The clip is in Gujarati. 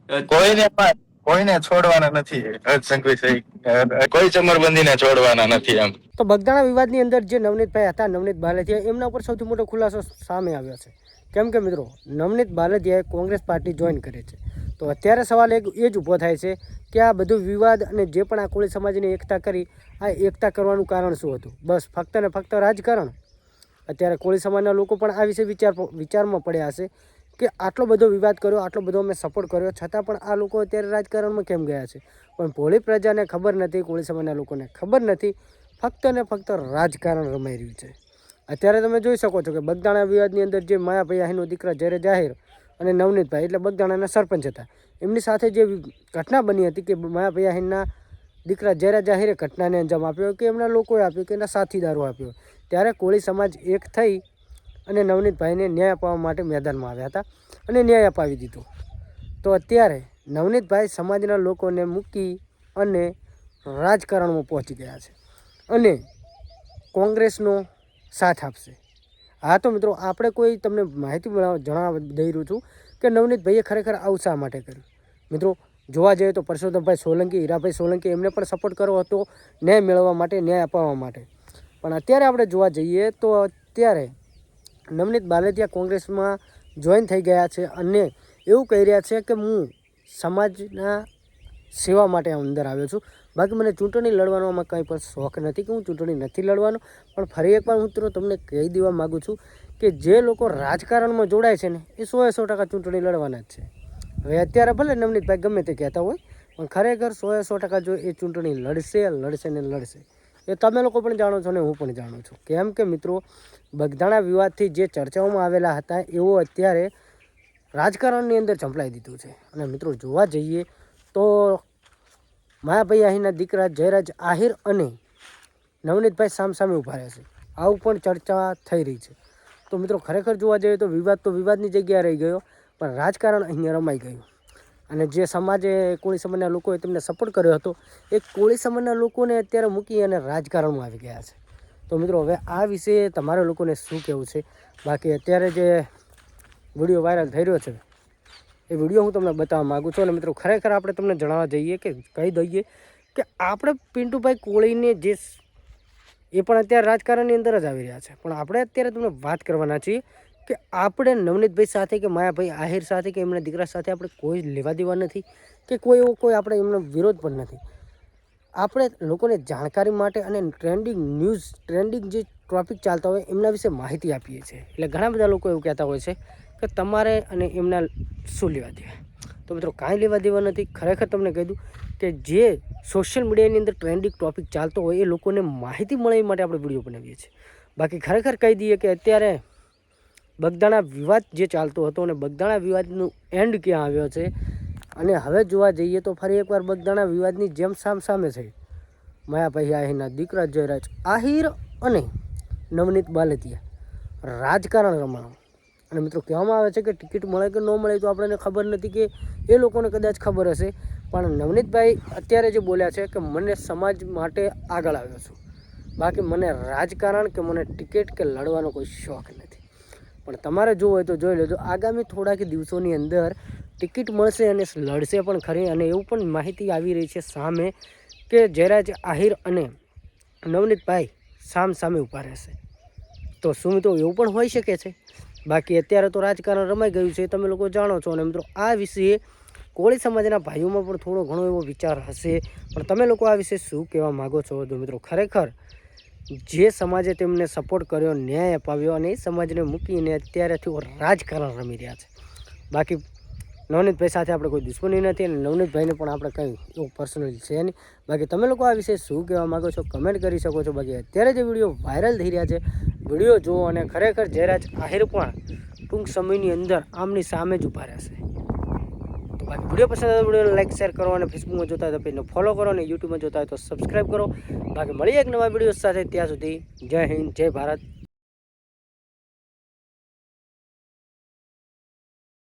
કોઈને પણ કોઈને છોડવાના નથી. સંઘવી સહી કોઈ ચમરબંધીને છોડવાના નથી એમ. તો બગદાણા વિવાદની અંદર જે નવનીતભાઈ હતા, નવનીત બાલદિયા, એમના ઉપર સૌથી મોટો ખુલાસો સામે આવ્યો છે. કેમ કે મિત્રો, નવનીત બાલદિયાએ કોંગ્રેસ પાર્ટી જોઈન કરી છે. તો અત્યારે સવાલ એ જ ઊભો થાય છે કે આ બધું વિવાદ અને જે પણ આ કોળી સમાજની એકતા કરી, આ એકતા કરવાનું કારણ શું હતું? બસ ફક્ત ને ફક્ત રાજકારણ. અત્યારે કોળી સમાજના લોકો પણ આ વિશે વિચારમાં પડ્યા હશે કે આટલો બધો વિવાદ કર્યો, આટલો બધો અમે સપોર્ટ કર્યો, છતાં પણ આ લોકો અત્યારે રાજકારણમાં કેમ ગયા છે? પણ ભોળી પ્રજાને ખબર નથી, કોળી સમાજના લોકોને ખબર નથી, ફક્ત ને ફક્ત રાજકારણ રમાઈ રહ્યું છે. અત્યારે તમે જોઈ શકો છો કે બગદાણા વિવાદની અંદર જે માયાભાઈ આહીનો દીકરા જયરે જાહેર અને નવનીતભાઈ એટલે બગદાણાના સરપંચ હતા, એમની સાથે જે ઘટના બની હતી કે માયાભાઈ આહીના દીકરા જયરા જાહેરે ઘટનાને અંજામ આપ્યો, કે એમના લોકોએ આપ્યો, કે એના સાથીદારો આપ્યો, ત્યારે કોળી સમાજ એક થઈ અને નવનીતભાઈને ન્યાય અપાવવા માટે મેદાનમાં આવ્યા હતા અને ન્યાય અપાવી દીધો. તો અત્યારે નવનીતભાઈ સમાજના લોકોને મૂકી અને રાજકારણમાં પહોંચી ગયા છે અને કોંગ્રેસનો સાથ આપશે. હા તો મિત્રો, આપણે કોઈ તમને માહિતી જણાવવા દઈ રહ્યું છું કે નવનીતભાઈએ ખરેખર આવું શા માટે કર્યું. મિત્રો, જોવા જઈએ તો પરસોત્તમભાઈ સોલંકી, હીરાભાઈ સોલંકી, એમને પણ સપોર્ટ કરવો હતો ન્યાય મેળવવા માટે, ન્યાય અપાવવા માટે. પણ અત્યારે આપણે જોવા જઈએ તો અત્યારે નવનીત બાલદિયા કોંગ્રેસમાં જોઈન થઈ ગયા છે અને એવું કહી રહ્યા છે કે હું સમાજના સેવા માટે અંદર આવ્યો છું. બાકી મને ચૂંટણી લડવાનો આમાં કંઈ પણ શોખ નથી કે હું ચૂંટણી નથી લડવાનો. પણ ફરી એકવાર હું તમને કહી દેવા માગું છું કે જે લોકો રાજકારણમાં જોડાય છે ને, એ 100% ચૂંટણી લડવાના જ છે. હવે અત્યારે ભલે નવનીતભાઈ ગમે તે કહેતા હોય, પણ ખરેખર 100% જો એ ચૂંટણી લડશે ને લડશે. એ તમે લોકો પણ જાણો છો ને હું પણ જાણું છું. કેમ કે મિત્રો, બગદાણા વિવાદથી જે ચર્ચાઓમાં આવેલા હતા એવો અત્યારે રાજકારણની અંદર ચંપલાઈ દીધું છે. અને મિત્રો, જોવા જઈએ તો માયાભાઈ આહીના દીકરા જયરાજ આહિર અને નવનીતભાઈ સામસામે ઊભા રહેશે, આવું પણ ચર્ચા થઈ રહી છે. તો મિત્રો, ખરેખર જોવા જઈએ તો વિવાદની જગ્યાએ રહી ગયો, પણ રાજકારણ અહીંયા રમાઈ ગયું. અને જે સમાજે કોળી સમાજના લોકોએ તેમને સપોર્ટ કર્યો હતો, એ કોળી સમાજના લોકોને અત્યારે મૂકી અને રાજકારણમાં આવી ગયા છે. તો મિત્રો, હવે આ વિશે તમારા લોકોને શું કહેવું છે? બાકી અત્યારે જે વિડીયો વાયરલ થઈ રહ્યો છે, એ વિડીયો હું તમને બતાવવા માગું છું. અને મિત્રો, ખરેખર આપણે તમને જણાવવા જઈએ કે કહી દઈએ કે આપણે પિન્ટુભાઈ કોળીને જે એ પણ અત્યારે રાજકારણની અંદર જ આવી રહ્યા છે, પણ આપણે અત્યારે તમને વાત કરવાના છીએ કે આપણે નવનીતભાઈ સાથે કે માયાભાઈ આહિર સાથે કે એમના દીકરા સાથે આપણે કોઈ લેવા દેવા નથી કે કોઈ આપણે એમનો વિરોધ પણ નથી. આપણે લોકોને જાણકારી માટે અને ટ્રેન્ડિંગ જે ટોપિક ચાલતા હોય એમના વિશે માહિતી આપીએ છીએ. એટલે ઘણા બધા લોકો એવું કહેતા હોય છે કે તમારે અને એમના શું લેવા દેવા. તો મિત્રો, કાંઈ લેવા દેવા નથી. ખરેખર તમને કહી દઉં કે જે સોશિયલ મીડિયાની અંદર ટ્રેન્ડિંગ ટોપિક ચાલતો હોય એ લોકોને માહિતી મળે એ માટે આપણે વિડીયો બનાવીએ છીએ. બાકી ખરેખર કહી દઈએ કે અત્યારે બગદાણા વિવાદ જે ચાલતો હતો અને બગદાણા વિવાદનું એન્ડ ક્યાં આવ્યો છે, અને હવે જોવા જઈએ તો ફરી એકવાર બગદાણા વિવાદની જેમ સામે થઈ માયાભાઈ આહિરના દીકરા જયરાજ આહિર અને નવનીત બાલદિયા રાજકારણ રમાડો. અને મિત્રો, કહેવામાં આવે છે કે ટિકિટ મળે કે ન મળે તો આપણને ખબર નથી, કે એ લોકોને કદાચ ખબર હશે. પણ નવનીતભાઈ અત્યારે જે બોલ્યા છે કે મને સમાજ માટે આગળ આવ્યો છું, બાકી મને રાજકારણ કે મને ટિકિટ કે લડવાનો કોઈ શોખ નથી. પણ તમારે જોવું હોય તો જોઈ લેજો, આગામી થોડાક દિવસોની અંદર ટિકિટ મળશે અને લડશે પણ ખરી. અને એવું પણ માહિતી આવી રહી છે સામે કે જયરાજ આહિર અને નવનીતભાઈ સામે ઊભા રહેશે. તો શું મિત્રો, એવું પણ હોઈ શકે છે? બાકી અત્યારે તો રાજકારણ રમાઈ ગયું છે, તમે લોકો જાણો છો. અને મિત્રો, આ વિશે કોળી સમાજના ભાઈઓમાં પણ થોડો ઘણો એવો વિચાર હશે, પણ તમે લોકો આ વિશે શું કહેવા માગો છો? તો મિત્રો, ખરેખર જે સમાજે તેમને સપોર્ટ કર્યો, ન્યાય અપાવ્યો, અને એ સમાજને મૂકીને અત્યારેથી રાજકારણ રમી રહ્યા છે. બાકી નવનીતભાઈ સાથે આપણે કોઈ દુશ્મની નથી અને નવનીતભાઈને પણ આપણે કંઈ એવું પર્સનલી છે નહીં. બાકી તમે લોકો આ વિશે શું કહેવા માગો છો કમેન્ટ કરી શકો છો. બાકી અત્યારે જે વિડીયો વાયરલ થઈ રહ્યા છે, વિડીયો જુઓ અને ખરેખર જયરાજ આહિર પણ ટૂંક સમયની અંદર આમની સામે જ ઊભા રહેશે. તો બાકી વિડીયો પસંદ આવે તો વિડીયો લાઈક શેર કરો, અને ફેસબુકમાં જોતા હોય તો પેજને ફોલો કરો, અને યુટ્યુબમાં જોતા હોય તો સબસ્ક્રાઈબ કરો. બાકી મળીએ એક નવા વિડીયો સાથે. ત્યાં સુધી જય હિન્દ, જય ભારત.